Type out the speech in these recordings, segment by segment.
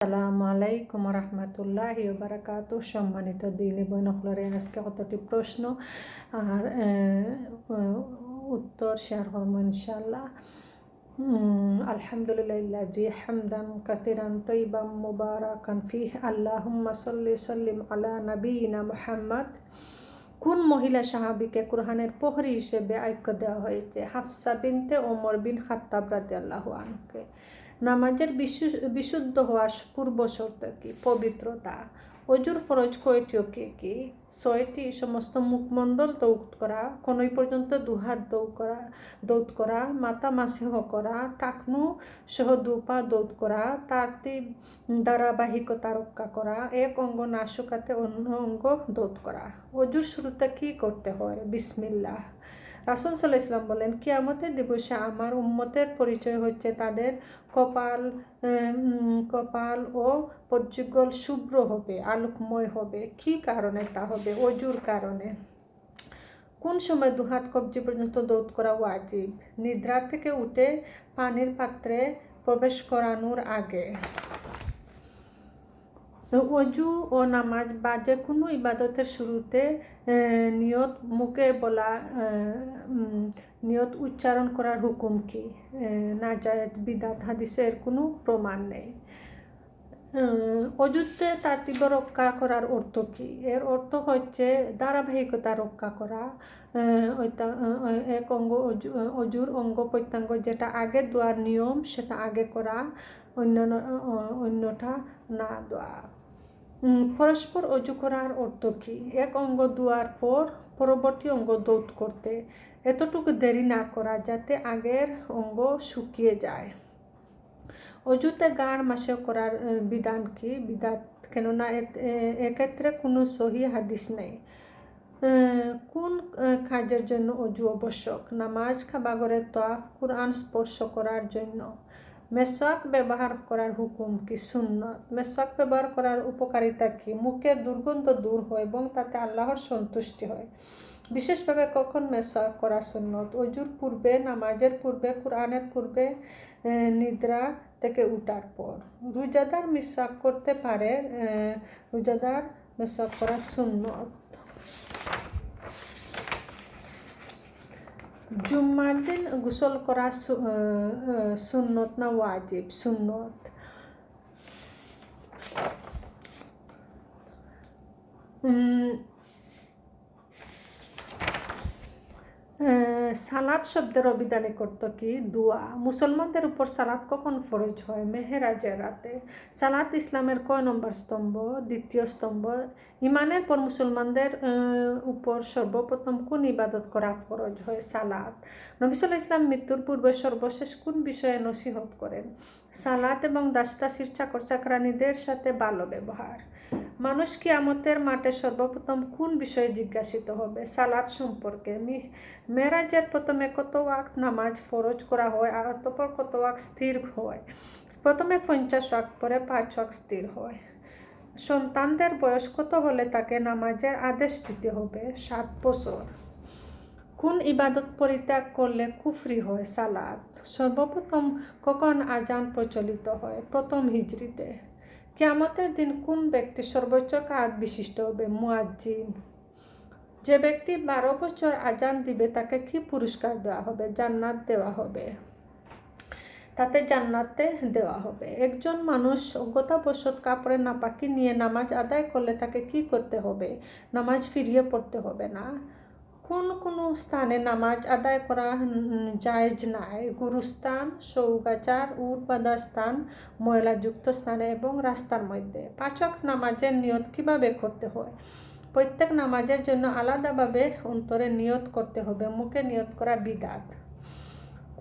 আসসালামু আলাইকুম রহমতুল্লাহি বারাকাতুহু। সম্মানিত দিনী বোন হলরে আজকে কতটি প্রশ্ন আর উত্তর শেয়ার করবো ইনশাআল্লাহ। আলহামদুলিল্লাহি হামদান কাসিরান তয়্যিবান মুবারাকান ফিহি আল্লাহুম্মা সাল্লি সাল্লিম আলা নবিয়িনা মুহাম্মদ। কোন মহিলা সাহাবীকে কুরআনের প্রহরী হিসেবে আখ্যা দেওয়া হয়েছে? হাফসা বিনতে ওমর বিন খাত্তাব রাদিয়াল্লাহু আনহুকে। নামাজের বিশুদ্ধ হওয়ার পূর্ব শর্ত কি? পবিত্রতা। অজুর ফরজ কয়টি ও কি? 6টি। সমস্ত মুখমণ্ডল দৌত করা, কনুই পর্যন্ত দুহাত দৌত করা, মাথা মাসিহ করা, টাকনু সহ দুপা দৌত করা, তারতিব ধারাবাহিকতা রক্ষা করা, এক অঙ্গ না শুকাতে অন্য অঙ্গ দৌত করা। অজুর শুরুতে কি করতে হয়? বিসমিল্লাহ। রাসূল সাল্লাল্লাহু আলাইহি ওয়াসাল্লাম বলেন, কিয়ামতের দিবসে আমার উম্মতের পরিচয় হচ্ছে তাদের কপাল ও পজ্জগল শুভ্র হবে, আলোকময় হবে। কি কারণে তা হবে? অজুর কারণে। কোন সময় দুহাত কবজি পর্যন্ত দৌত করা ওয়াজিব? নিদ্রা থেকে উঠে পানির পাত্রে প্রবেশ করানোর আগে। অজু ও নামাজ বা যে কোনো ইবাদতের শুরুতে নিয়ত মুখে বলা, নিয়ত উচ্চারণ করার হুকুম কি? নাজায়েজ, বিদাত। হাদিসের কোনো প্রমাণ নেই। অজুতে তারতিব রক্ষা করার অর্থ কি? এর অর্থ হচ্ছে ধারাবাহিকতা রক্ষা করা। এক অঙ্গ অজুর অঙ্গ প্রত্যঙ্গ যেটা আগে দোয়ার নিয়ম সেটা আগে করা, অন্যটা না দোয়া। পরস্পর অজু করার অর্থ কি? এক অঙ্গ দোয়ার পর পরবর্তী অঙ্গ দৌত করতে, এতটুকু দেরি না করা যাতে আগের অঙ্গ শুকিয়ে যায়। অজুতে গাড় মাসে করার বিধান কি? বিদাত, কেননা এক্ষেত্রে কোনো সহি হাদিস নেই। কোন কাজের জন্য অজু আবশ্যক? নামাজ, কাবাগরের তওয়াফ, কুরআন স্পর্শ করার জন্য। মেসওয়াক ব্যবহার করার হুকুম কি? সুন্নত। মেসওয়াক ব্যবহার করার উপকারিতা কি? মুখের দুর্গন্ধ দূর হয় এবং তাতে আল্লাহর সন্তুষ্টি হয়। বিশেষভাবে কখন মেসওয়াক করা সুন্নত? অজুর পূর্বে, নামাজের পূর্বে, কুরআনের পূর্বে, নিদ্রা থেকে উঠার পর। রোজাদার মিসওয়াক করতে পারে, রোজাদার মিসওয়াক করা সুন্নত। জুম্মার দিন গোসল করা সুন্নত না ওয়াজিব? সুন্নত। সালাত শব্দের অভিধানিক অর্থ কি? দোয়া। মুসলমানদের উপর সালাত কখন ফরজ হয়? মেহেরাজের রাতে। সালাত ইসলামের কয় নম্বর স্তম্ভ? দ্বিতীয় স্তম্ভ। ইমানের পর মুসলমানদের উপর সর্বপ্রথম কোন ইবাদত করা ফরজ হয়? সালাত। নবী সাল্লাল্লাহু আলাইহি ওয়াসাল্লাম মৃত্যুর পূর্বে সর্বশেষ কোন বিষয়ে নসিহত করেন? সালাত এবং দাস-দাসীর চাকর চাকরানীদের সাথে ভালো ব্যবহার। মানুষ কিয়ামতের মাঠে সর্বপ্রথম কোন বিষয়ে জিজ্ঞাসিত হবে? সালাত সম্পর্কে। মেরাজের প্রথমে কত ওয়াক্ত নামাজ ফরজ করা হয় আর অতঃপর কত ওয়াক্ত স্থির হয়? প্রথমে 50 ওয়াক্ত, পরে 5 ওয়াক্ত স্থির হয়। সন্তানদের বয়স কত হলে তাকে নামাজের আদেশ দিতে হবে? 7 বছর। কোন ইবাদত পরিত্যাগ করলে কুফরি হয়? সালাত। সর্বপ্রথম কখন আজান প্রচলিত হয়? প্রথম হিজরিতে। কিয়ামতের দিন কোন ব্যক্তি সর্বোচ্চ কাদ বিশিষ্ট হবে? মুয়াজ্জিন। যে ব্যক্তি 12 বছর আজান দিবে তাকে কি পুরস্কার দেওয়া হবে? জান্নাত দেওয়া হবে, তাতে জান্নাতে দেওয়া হবে। একজন মানুষ অজ্ঞতাবশত কাপড়ের নাপাকি নিয়ে নামাজ আদায় করলে তাকে কি করতে হবে? নামাজ ফিরিয়ে পড়তে হবে না। কোন স্থানে নামাজ আদায় করা জায়েজ নাই? গুরুস্থান, শৌচাগার, উট বাঁধার স্থান, ময়লাযুক্ত স্থানে এবং রাস্তার মধ্যে। 5 ওয়াক্ত নামাজের নিয়ত কিভাবে করতে হয়? প্রত্যেক নামাজের জন্য আলাদাভাবে অন্তরে নিয়ত করতে হবে, মুখে নিয়ত করা বিদআত।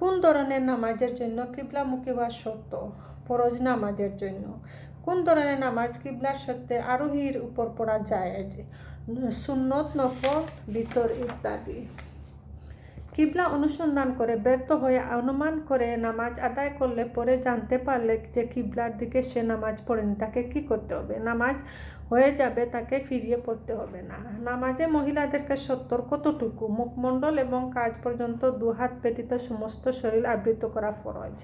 কোন ধরনের নামাজের জন্য কিবলামুখী হওয়া শর্ত? ফরজ নামাজের জন্য। কোন ধরনের নামাজ কিবলার শর্তে আরোহীর উপর পড়া জায়েজ? সুন্নত, নফল, বিতর ইত্যাদি। কিবলা অনুসন্ধান করে ব্যর্থ হয়ে অনুমান করে নামাজ আদায় করলে পরে জানতে পারলে যে কিবলার দিকে সে নামাজ পড়েনি, তাকে কি করতে হবে? নামাজ হয়ে যাবে, তাকে ফিরিয়ে পড়তে হবে না। নামাজে মহিলাদেরকে সত্তর কতটুকু? মুখমণ্ডল এবং কাজ পর্যন্ত দুহাত ব্যতীত সমস্ত শরীর আবৃত করা ফরজ।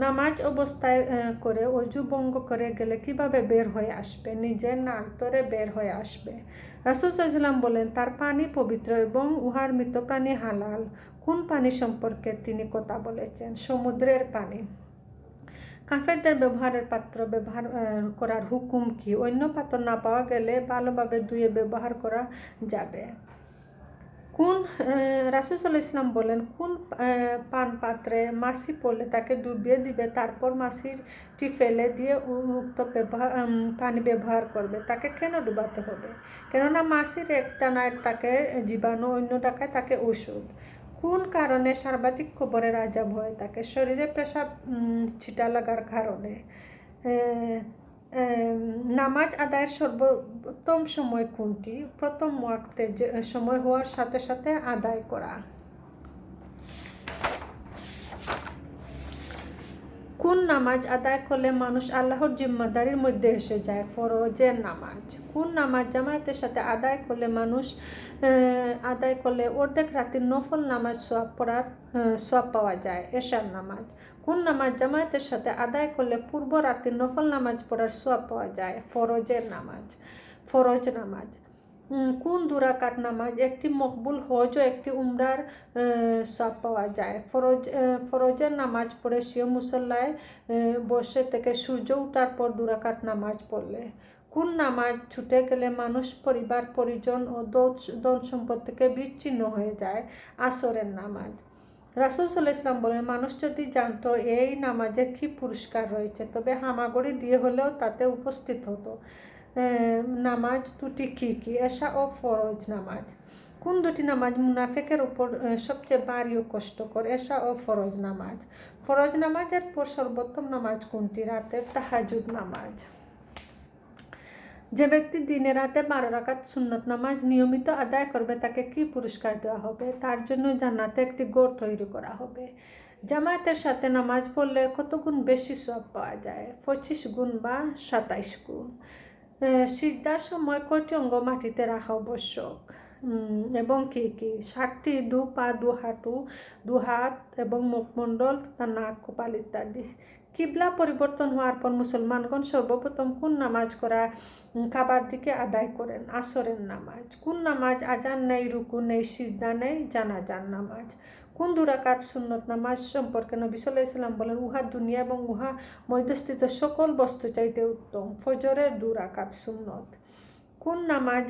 নামাজ অবস্থায় করে অজু ভঙ্গ করে গেলে কিভাবে বের হয়ে আসবে? নিজের নাক ধরে বের হয়ে আসবে। রাসূল সাল্লাল্লাহু আলাইহি ওয়াসাল্লাম বলেন, তার পানি পবিত্র এবং উহার মৃত প্রাণী হালাল। কোন পানি সম্পর্কে তিনি কথা বলেছেন? সমুদ্রের পানি। কাফেরদের ব্যবহারের পাত্র ব্যবহার করার হুকুম কি? অন্য পাত্র না পাওয়া গেলে ভালোভাবে ধুয়ে ব্যবহার করা যাবে। কোন রাসূল সাল্লাল্লাহু আলাইহি ওয়াসাল্লাম বলেন, কোন পান পাত্রে মাছি পড়লে তাকে ডুবিয়ে দিবে, তারপর মাছিটি ফেলে দিয়ে উক্ত পানি ব্যবহার করবে। তাকে কেন ডুবাতে হবে? কেননা মাছির এক ডানায় তাকে জীবাণু, অন্য ডাকায় তাকে ওষুধ। কোন কারণে সর্বাধিক কবরের আযাব হয়ে থাকে? শরীরে পেশাব ছিটা লাগার কারণে। নামাজ আদায়ের সর্বোত্তম সময় কোনটি? প্রথম ওয়াক্তে সময় হওয়ার সাথে সাথে আদায় করা। কোন নামাজ আদায় করলে মানুষ আল্লাহর জিম্মাদারির মধ্যে এসে যায়? ফরজের নামাজ। কোন নামাজ জামায়াতের সাথে আদায় করলে অর্ধেক রাতের নফল নামাজ সওয়াব পাওয়া যায়? এশার নামাজ। কোন নামাজ জামায়াতের সাথে আদায় করলে পূর্ব রাতের নফল নামাজ পড়ার সওয়াব পাওয়া যায়? ফরজ নামাজ। কোন 2 রাকাত নামাজ একটি মকবুল হজ ও একটি উমরার সওয়াব পাওয়া যায়? ফরজের নামাজ পড়ে স্বীয় মুসল্লায় বসে থেকে সূর্য ওঠার পর 2 রাকাত নামাজ পড়লে। কোন নামাজ ছুটে গেলে মানুষ পরিবার পরিজন ও ধন সম্পদ থেকে বিচ্ছিন্ন হয়ে যায়? আসরের নামাজ। রাসূল সাল্লাল্লাহু আলাইহি ওয়াসাল্লাম বলেন, মানুষ যদি জানতো এই নামাজে কি পুরস্কার রয়েছে তবে হামাগুড়ি দিয়ে হলেও তাতে উপস্থিত হতো। নামাজ দুটি কি কি? এশা ও ফরজ নামাজ। কোন দুটি নামাজ মুনাফিকের উপর সবচেয়ে ভারী ও কষ্টকর? এশা ও ফরজ নামাজ। ফরজ নামাজের পর সর্বোত্তম নামাজ কোনটি? রাতের তাহাজ্জুদ নামাজ। যে ব্যক্তি দিনে রাতে 12 রাকাত সুন্নত নামাজ নিয়মিত আদায় করবে তাকে কি পুরস্কার দেওয়া হবে? তার জন্য জান্নাতে একটি ঘর তৈরি করা হবে। জামায়াতের সাথে নামাজ পড়লে কত গুণ বেশি সওয়াব পাওয়া যায়? 25 গুণ বা 27 গুণ। সিজদার সময় কয়টি অঙ্গ মাটিতে রাখা আবশ্যক এবং কি কি? 7টি। 2 পা, 2 হাঁটু, 2 হাত এবং মুখমণ্ডল, নাক, কপাল ইত্যাদি। কিবলা পরিবর্তন হওয়ার পর মুসলমানগণ সর্বপ্রথম কোন নামাজ কাবার দিকে আদায় করেন? আসরের নামাজ। কোন নামাজ আজান নেই, রুকু নেই, সিজদা নেই? জানাজার নামাজ। কোন 2 রাকাত সুন্নত নামাজ সম্পর্কে নবী সাল্লাল্লাহু আলাইহি ওয়াসাল্লাম বলেন, উহা দুনিয়া এবং উহা মধ্যস্থিত সকল বস্তু চাইতে উত্তম? ফজরের 2 রাকাত সুন্নত। কোন নামাজ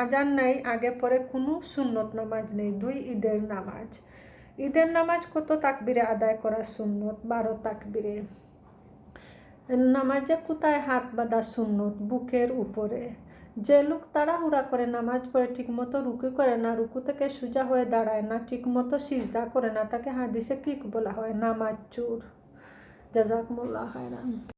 আজান নাই আগে পরে কোনো সুন্নত নামাজ নেই? 2 ঈদের নামাজ। ঈদের নামাজ কত তাকবীরে আদায় করা সুন্নত? 12 তাকবীরে। নামাজে কোথায় হাত বাঁধা সুন্নত? বুকের উপরে। যে লোক তাড়াহুড়া করে নামাজ পড়ে ঠিকমতো রুকু করে না, রুকু থেকে সোজা হয়ে দাঁড়ায় না, ঠিকমতো সিজদা করে না, তাকে হাদিসে কি বলা হয়? নামাজ চোর। জাযাকুমুল্লাহ খায়রান।